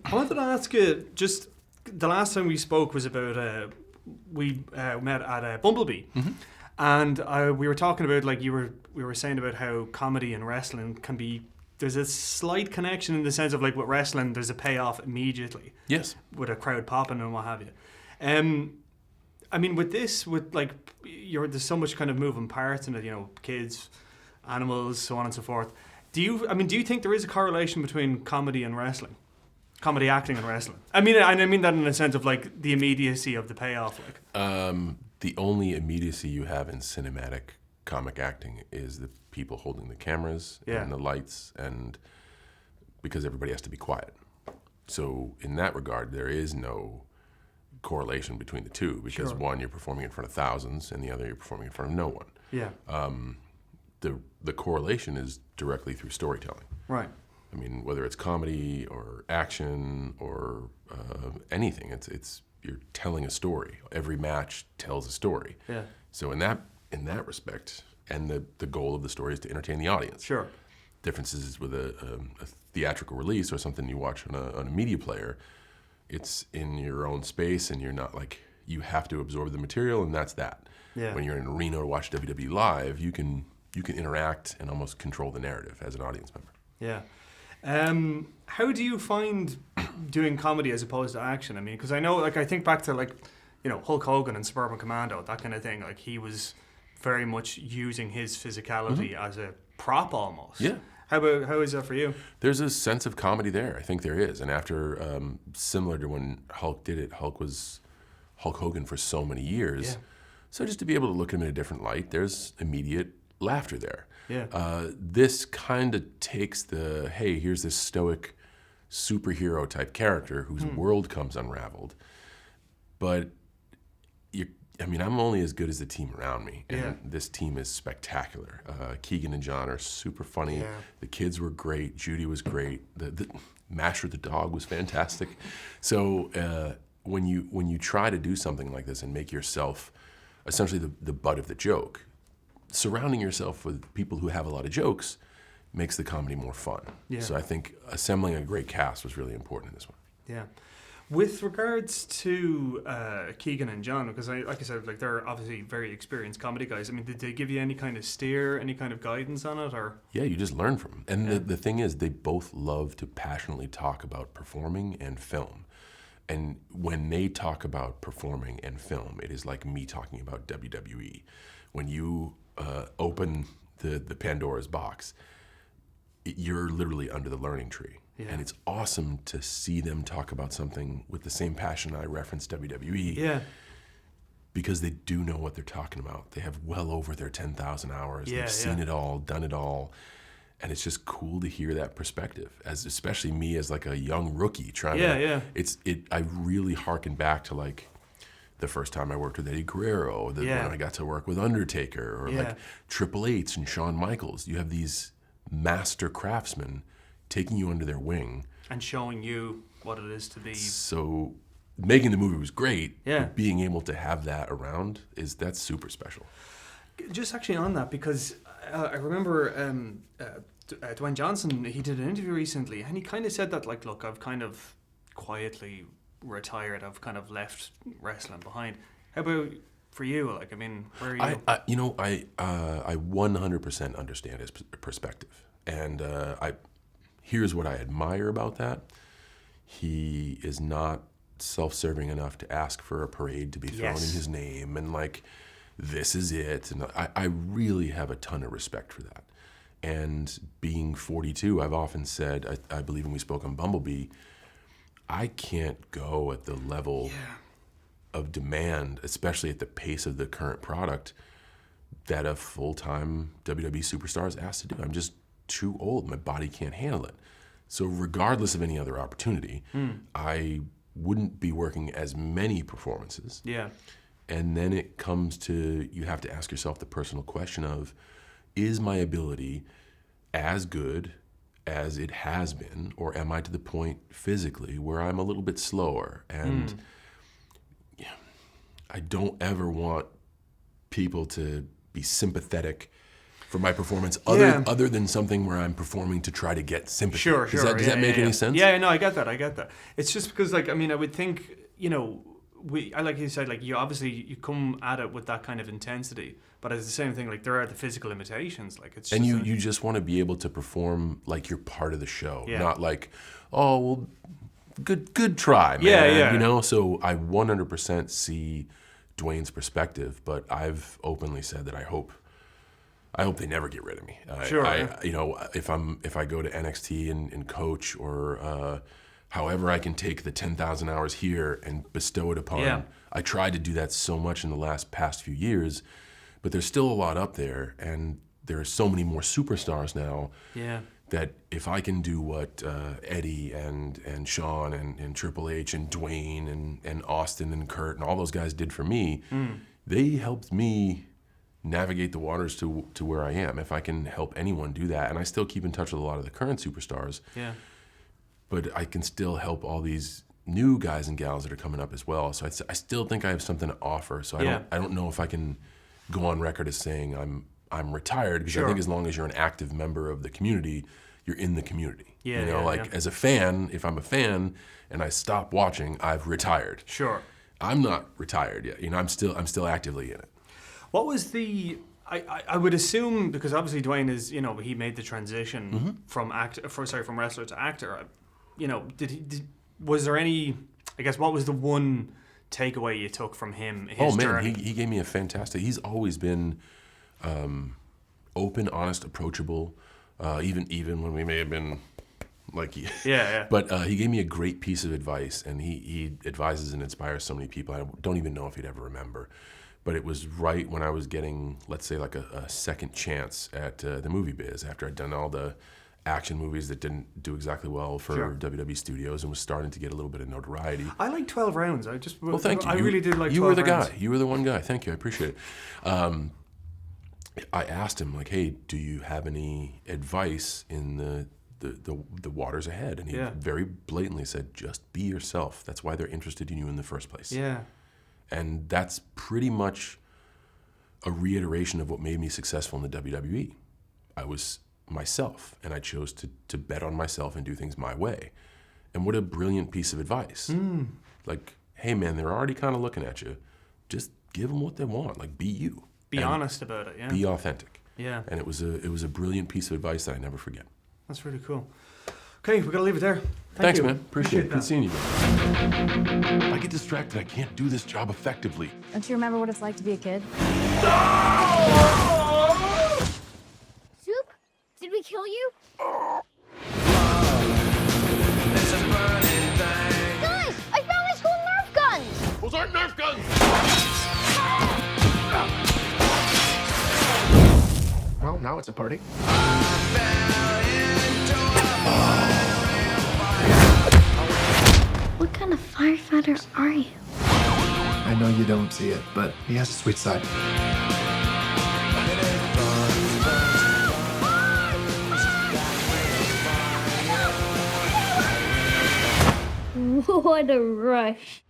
I wanted to ask you, just the last time we spoke was about we met at Bumblebee, and we were talking about like we were saying about how comedy and wrestling can be. There's a slight connection in the sense of like with wrestling, there's a payoff immediately Yes. with a crowd popping and what have you. I mean, with this, with like there's so much kind of moving parts in it. You know, kids, animals, so on and so forth. Do you think there is a correlation between comedy and wrestling? Comedy acting and wrestling. I mean that in the sense of like the immediacy of the payoff. Like, The only immediacy you have in cinematic comic acting is the people holding the cameras and the lights, and because everybody has to be quiet. So in that regard, there is no correlation between the two, because one, you're performing in front of thousands, and the other, you're performing in front of no one. yeah, The correlation is directly through storytelling. right. I mean, whether it's comedy or action or anything, it's you're telling a story. Every match tells a story. Yeah, So in that respect, and the goal of the story is to entertain the audience. sure. Differences with a theatrical release or something you watch on a media player, it's in your own space, and you're not like, you have to absorb the material, and that's that. Yeah. When you're in an arena to watch WWE live, you can interact and almost control the narrative as an audience member. Yeah. How do you find doing comedy as opposed to action? I mean, because I know, like, I think back to like, you know, Hulk Hogan and Suburban Commando, that kind of thing. Like, he was very much using his physicality as a prop almost. Yeah. How is that for you? There's a sense of comedy there. I think there is. And after, similar to when Hulk did it, Hulk was Hulk Hogan for so many years. Yeah. So just to be able to look at him in a different light, there's immediate laughter there. Yeah. This kind of takes the, hey, here's this stoic superhero type character whose world comes unraveled. But I'm only as good as the team around me, and this team is spectacular. Keegan and John are super funny. Yeah. The kids were great. Judy was great. The Masher the dog was fantastic. So when you try to do something like this and make yourself essentially the butt of the joke, surrounding yourself with people who have a lot of jokes makes the comedy more fun. Yeah. So I think assembling a great cast was really important in this one. Yeah. With regards to Keegan and John, because like I said, like they're obviously very experienced comedy guys. I mean, did they give you any kind of steer, any kind of guidance on it, or? Yeah, you just learn from them. And the thing is, they both love to passionately talk about performing and film. And when they talk about performing and film, it is like me talking about WWE. When you open the Pandora's box, you're literally under the learning tree. Yeah. And it's awesome to see them talk about something with the same passion I referenced WWE. Yeah. Because they do know what they're talking about. They have well over their 10,000 hours. Yeah, They've seen it all, done it all. And it's just cool to hear that perspective, as especially me as like a young rookie trying to. I really harken back to like the first time I worked with Eddie Guerrero, when I got to work with Undertaker, or like Triple H and Shawn Michaels. You have these master craftsmen taking you under their wing and showing you what it is to be. So making the movie was great. Yeah. But being able to have that around, that's super special. Just actually on that, because I remember Dwayne Johnson, he did an interview recently, and he kind of said that, like, look, I've kind of quietly retired. I've kind of left wrestling behind. How about for you? Like, I mean, where are you? I 100% understand his perspective. And here's what I admire about that. He is not self-serving enough to ask for a parade to be thrown in his name, and like, this is it. And I really have a ton of respect for that. And being 42, I've often said, I believe when we spoke on Bumblebee, I can't go at the level of demand, especially at the pace of the current product, that a full-time WWE superstar is asked to do. I'm just too old. My body can't handle it. So regardless of any other opportunity, I wouldn't be working as many performances. Yeah. And then it comes to, you have to ask yourself the personal question of, is my ability as good as it has been, or am I to the point physically where I'm a little bit slower? And I don't ever want people to be sympathetic for my performance, Yeah. other than something where I'm performing to try to get sympathy. Sure. Does that make any sense? Yeah, no, I get that. It's just because, like, I mean, I would think, I like you said, like, you come at it with that kind of intensity, but it's the same thing. Like, there are the physical limitations. Like, it's And just you just want to be able to perform like you're part of the show, Yeah. not like, oh, well, good try, man. Yeah. So I 100% see Dwayne's perspective, but I've openly said that I hope they never get rid of me. Sure. If I go to NXT and coach, or however I can take the 10,000 hours here and bestow it upon. Yeah. I tried to do that so much in the past few years, but there's still a lot up there, and there are so many more superstars now. Yeah. That if I can do what Eddie and Shawn and Triple H and Dwayne and Austin and Kurt and all those guys did for me, they helped me navigate the waters to where I am. If I can help anyone do that, and I still keep in touch with a lot of the current superstars, Yeah. but I can still help all these new guys and gals that are coming up as well. So I still think I have something to offer. So I don't know if I can go on record as saying I'm retired, because I think as long as you're an active member of the community, you're in the community. Yeah, as a fan, if I'm a fan and I stop watching, I've retired. Sure. I'm not retired yet. I'm still actively in it. What was the? I would assume, because obviously Dwayne is, he made the transition from wrestler to actor. Was there any? I guess, what was the one takeaway you took from him? His journey? He gave me a fantastic. He's always been open, honest, approachable. Even when we may have been like, yeah. But he gave me a great piece of advice, and he advises and inspires so many people. I don't even know if he'd ever remember, but it was right when I was getting, let's say, like a second chance at the movie biz, after I'd done all the action movies that didn't do exactly well for WWE Studios and was starting to get a little bit of notoriety. I like 12 rounds. Well, thank you. I really did like 12 rounds. You were the guy. You were the one guy. Thank you. I appreciate it. I asked him, like, hey, do you have any advice in the waters ahead? And he very blatantly said, just be yourself. That's why they're interested in you in the first place. Yeah. And that's pretty much a reiteration of what made me successful in the WWE. I was myself, and I chose to bet on myself and do things my way. And what a brilliant piece of advice. Like, hey, man, they're already kind of looking at you. Just give them what they want. Like, be you. Be honest about it, yeah. Be authentic. Yeah. And it was a brilliant piece of advice that I never forget. That's really cool. Okay, we got to leave it there. Thanks, you. man. Appreciate it. that. Good seeing you. I get distracted. I can't do this job effectively. Don't you remember what it's like to be a kid? Soup? Did we kill you? Guys, I found my school Nerf guns! Those aren't Nerf guns! Well, now it's a party. What kind of firefighter are you? I know you don't see it, but he has a sweet side. What a rush.